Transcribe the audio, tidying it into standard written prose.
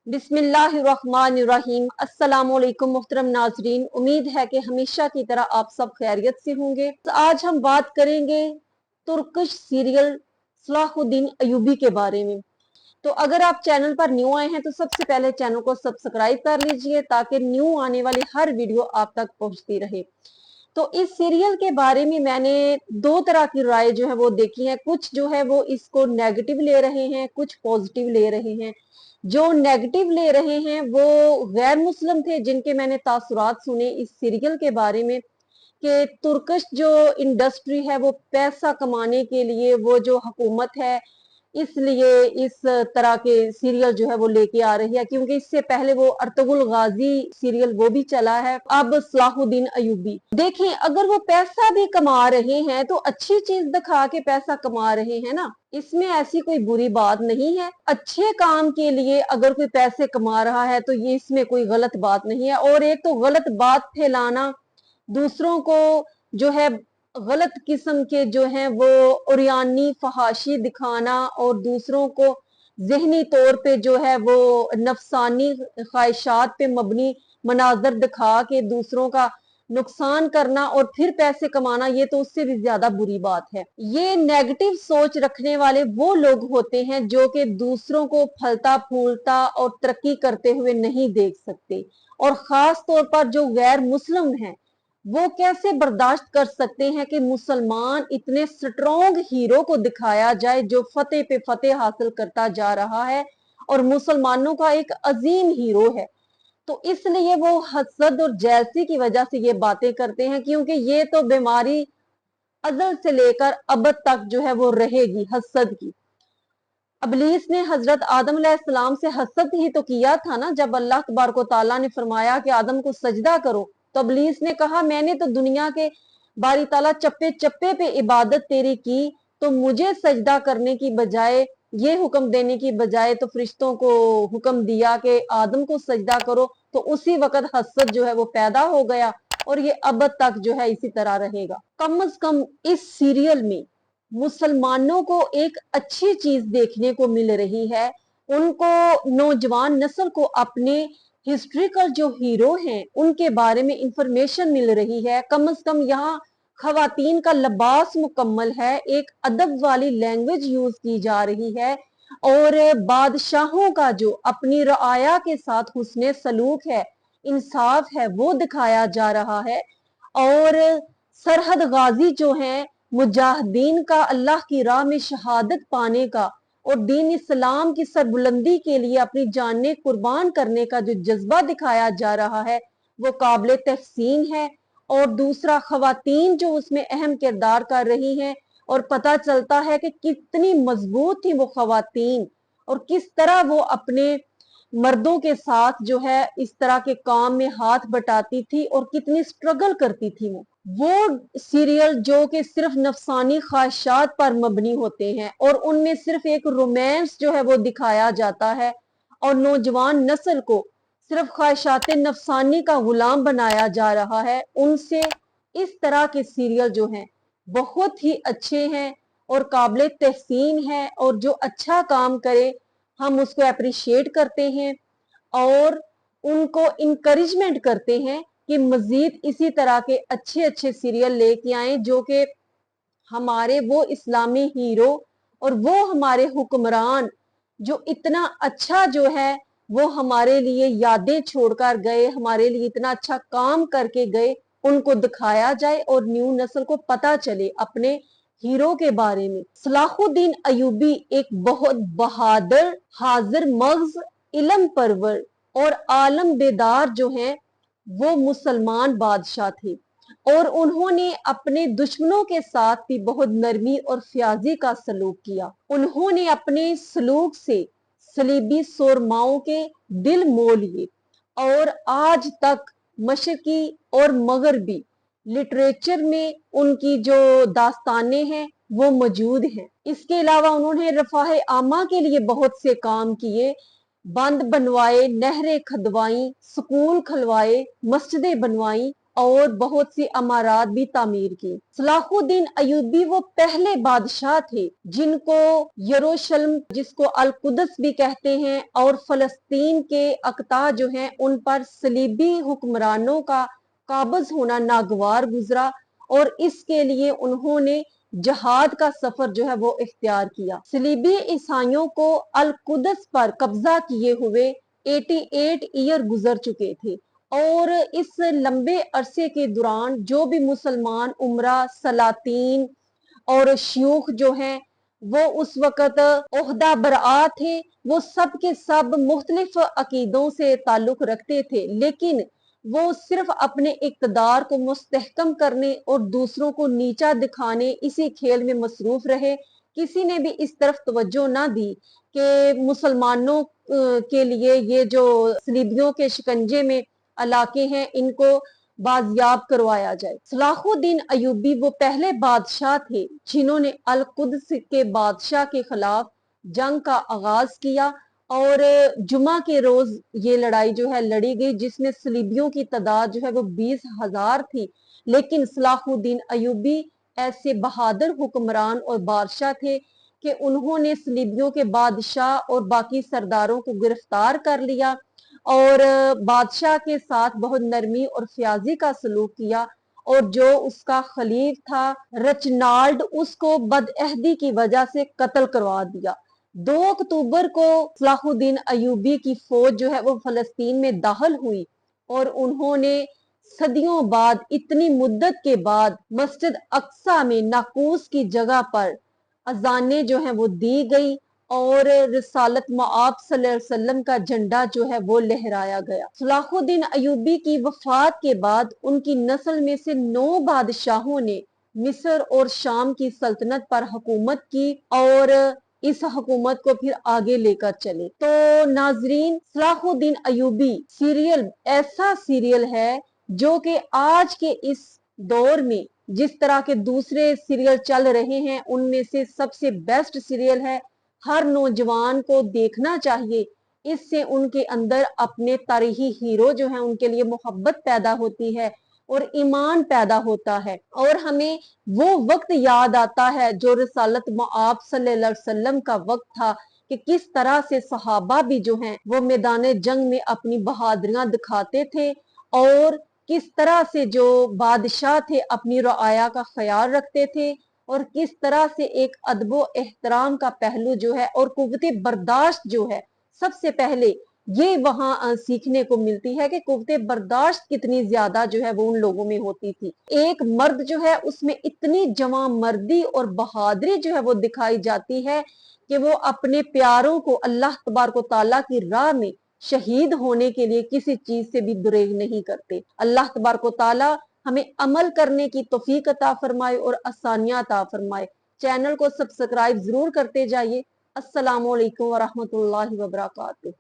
बिस्मिल्लाहिर्रहमानिर्रहीम। अस्सलामुअलैकुम मुहतरम नाजरीन, उम्मीद है कि हमेशा की तरह आप सब खैरियत से होंगे। तो आज हम बात करेंगे तुर्किश सीरियल सलाहुद्दीन अयूबी के बारे में। तो अगर आप चैनल पर न्यू आए हैं तो सबसे पहले चैनल को सब्सक्राइब कर लीजिए ताकि न्यू आने वाली हर वीडियो आप तक पहुंचती रहे। तो इस सीरियल के बारे में मैंने दो तरह की राय जो है वो देखी है। कुछ जो है वो इसको नेगेटिव ले रहे हैं, कुछ पॉजिटिव ले रहे हैं। जो नेगेटिव ले रहे हैं वो गैर मुस्लिम थे जिनके मैंने तासुरात सुने इस सीरियल के बारे में कि तुर्किश जो इंडस्ट्री है वो पैसा कमाने के लिए, वो जो हुकूमत है इसलिए इस तरह के सीरियल जो है वो लेके आ रही है। क्योंकि इससे पहले वो अर्तुगरुल गाजी सीरियल वो भी चला है, अब सलाहुद्दीन अयूबी। देखें, अगर वो पैसा भी कमा रहे हैं तो अच्छी चीज दिखा के पैसा कमा रहे हैं ना, इसमें ऐसी कोई बुरी बात नहीं है। अच्छे काम के लिए अगर कोई पैसे कमा रहा है तो ये इसमें कोई गलत बात नहीं है। और एक तो गलत बात फैलाना, दूसरों को जो है गलत किस्म के जो हैं वो उरियानी फहाशी दिखाना और दूसरों को जहनी तौर पे जो है वो नफसानी ख्वाहिशात पे मबनी मनाजर दिखा के दूसरों का नुकसान करना और फिर पैसे कमाना, ये तो उससे भी ज्यादा बुरी बात है। ये नेगेटिव सोच रखने वाले वो लोग होते हैं जो कि दूसरों को फलता फूलता और तरक्की करते हुए नहीं देख सकते। और खास तौर पर जो गैर मुस्लिम हैं वो कैसे बर्दाश्त कर सकते हैं कि मुसलमान इतने स्ट्रॉन्ग हीरो को दिखाया जाए जो फतेह पे फतेह हासिल करता जा रहा है और मुसलमानों का एक अजीम हीरो है। तो इसलिए वो हसद और जैसी की वजह से ये बातें करते हैं, क्योंकि ये तो बीमारी अजल से लेकर अबद तक जो है वो रहेगी हसद की। इब्लीस ने हजरत आदम अलैहिस्सलाम से हसद ही तो किया था ना। जब अल्लाह तबारक व तआला ने फरमाया कि आदम को सजदा करो तो इब्लीस ने कहा मैंने तो दुनिया के बारी ताला चप्पे चप्पे पे इबादत तेरी की, तो मुझे सजदा करने की बजाय, ये हुक्म देने की बजाय तो फरिश्तों को हुक्म दिया कि आदम को सजदा करो। तो उसी वक्त हसद जो है वो पैदा हो गया और ये अब तक जो है इसी तरह रहेगा। कम से कम इस सीरियल में मुसलमानों को एक अच्छी चीज देखने को मिल रही है। उनको, नौजवान नस्ल को अपने हिस्ट्रिकल जो हीरो हैं उनके बारे में इंफॉर्मेशन मिल रही है। कम से कम यहाँ खवातीन का लिबास मुकम्मल है, एक अदब वाली लैंग्वेज यूज की जा रही है और बादशाहों का जो अपनी रआया के साथ हुस्ने सलूक है, इंसाफ है, वो दिखाया जा रहा है। और सरहद गाजी जो हैं, मुजाहिदीन का अल्लाह की राह में शहादत पाने का और दीन इस्लाम की सरबुलंदी के लिए अपनी जानें कुर्बान करने का जो जज्बा दिखाया जा रहा है वो काबिल तहसीन है। और दूसरा, खवातीन जो उसमें अहम किरदार कर रही हैं और पता चलता है कि कितनी मजबूत थी वो खवातीन और किस तरह वो अपने मर्दों के साथ जो है इस तरह के काम में हाथ बटाती थी और कितनी स्ट्रगल करती थी। वो सीरियल जो कि सिर्फ नफसानी ख्वाहिशात पर मबनी होते हैं और उनमें सिर्फ एक रोमांस जो है वो दिखाया जाता है और नौजवान नस्ल को सिर्फ ख्वाहिशात नफसानी का गुलाम बनाया जा रहा है, उनसे इस तरह के सीरियल जो हैं बहुत ही अच्छे हैं और काबिल तहसीन है। और जो अच्छा काम करे हम उसको अप्रिशिएट करते हैं और उनको इनकरेजमेंट करते हैं कि मजीद इसी तरह के अच्छे अच्छे सीरियल लेके आए जो कि हमारे वो इस्लामी हीरो और वो हमारे हुक्मरान जो इतना अच्छा जो है वो हमारे लिए यादें छोड़कर गए, हमारे लिए इतना अच्छा काम करके गए, उनको दिखाया जाए और न्यू नस्ल को पता चले अपने हीरो के बारे में। सलाहुद्दीन अयूबी एक बहुत बहादुर, हाजिर मग्ज, इल्म परवर और आलम बेदार जो हैं वो मुसलमान बादशाह थे और उन्होंने अपने दुश्मनों के साथ भी बहुत नरमी और फ्याजी का सलूक किया। उन्होंने अपने सलूक से सलीबी सोरमाओं के दिल मोह लिए और आज तक मशरकी और मगरबी लिटरेचर में उनकी जो दास्तानें हैं वो मौजूद हैं। इसके अलावा उन्होंने रफाह आमा के लिए बहुत से काम किए, बंद बनवाए, नहरें खदवाई, स्कूल खलवाए, मस्जिदें बनवाई और बहुत सी अमारात भी तामीर की। सलाहुद्दीन अयूबी वो पहले बादशाह थे जिनको यरूशलेम, जिसको अल कुदस भी कहते हैं, और फलस्तीन के अक्ता जो हैं उन पर सलीबी हुक्मरानों का काबज होना नागवार गुजरा, और इसके लिए उन्होंने जहाद का सफर जो है वो इख्तियार किया। सलीबी ईसाइयों को अल कुदस पर कब्जा किए हुए 88 ईयर गुजर चुके थे, और इस लंबे अरसे के दौरान जो भी मुसलमान उमरा, सलातीन और शयूख जो हैं वो उस वक़्त ओहदा बरआ थे, वो सब के सब मुख्तलिफ अकीदों से ताल्लुक रखते थे, लेकिन वो सिर्फ अपने इक़्तिदार को मुस्तहकम करने और दूसरों को नीचा दिखाने, इसी खेल में मसरूफ रहे। किसी ने भी इस तरफ तवज्जो ना दी कि मुसलमानों के लिए ये जो सलीबियों के शिकंजे में इलाके हैं इनको बाजियाब करवाया जाए। सलाहुद्दीन अयूबी वो पहले बादशाह थे जिन्होंने अल कुद्स के बादशाह के खिलाफ जंग का आगाज किया, और जुमा के रोज ये लड़ाई जो है लड़ी गई, जिसमें सलीबियों की तादाद जो है वो 20,000 थी। लेकिन सलाहुद्दीन अयूबी ऐसे बहादुर हुक्मरान और बादशाह थे कि उन्होंने सलीबियों के बादशाह और बाकी सरदारों को गिरफ्तार कर लिया, और बादशाह के साथ बहुत नरमी और फ्याजी का सलूक किया, और जो उसका खलीफ था रचनाल्ड, उसको बदअहदी की वजह से कत्ल करवा दिया। 2 अक्टूबर को सलाहुद्दीन अयूबी की फौज जो है वो फलस्तीन में दाखिल हुई, और उन्होंने सदियों बाद, इतनी मुद्दत के बाद, मस्जिद अक्सा में नाकूस की जगह पर अजानें जो है वो दी गई, और रिसालत मआब सल्लल्लाहु अलैहि वसल्लम का झंडा जो है वो लहराया गया। सलाहुद्दीन अयूबी की वफात के बाद उनकी नस्ल में से 9 बादशाहों ने मिस्र और शाम की सल्तनत पर हुकूमत की, और इस हुकूमत को फिर आगे लेकर चले। तो नाजरीन, सलाहुद्दीन अयूबी सीरियल ऐसा सीरियल है जो कि आज के इस दौर में जिस तरह के दूसरे सीरियल चल रहे हैं उनमें से सबसे बेस्ट सीरियल है। हर नौजवान को देखना चाहिए, इससे उनके अंदर अपने तारीखी हीरो जो है उनके लिए मोहब्बत पैदा होती है और ईमान पैदा होता है, और हमें वो वक्त याद आता है जो रिसालत मआब सल्लल्लाहु अलैहि वसल्लम का वक्त था, कि किस तरह से सहाबा भी जो हैं वो मैदान जंग में अपनी बहादुरियां दिखाते थे, और किस तरह से जो बादशाह थे अपनी रआया का ख्याल रखते थे, और किस तरह से एक अदबो एहतराम का पहलू जो है और कुव्वते बर्दाश्त जो है, सबसे पहले ये वहां सीखने को मिलती है कि कुव्वते बर्दाश्त कितनी ज्यादा जो है वो उन लोगों में होती थी। एक मर्द जो है उसमें इतनी जवां मर्दी और बहादुरी जो है वो दिखाई जाती है कि वो अपने प्यारों को अल्लाह तबारक व तआला की राह में शहीद होने के लिए किसी चीज से भी गुरेज नहीं करते। अल्लाह तबारक व तआला हमें अमल करने की तौफीक अता फरमाए और आसानियां अता फरमाए। चैनल को सब्सक्राइब जरूर करते जाइए। अस्सलामु अलैकुम व रहमतुल्लाहि व बरकातुहू।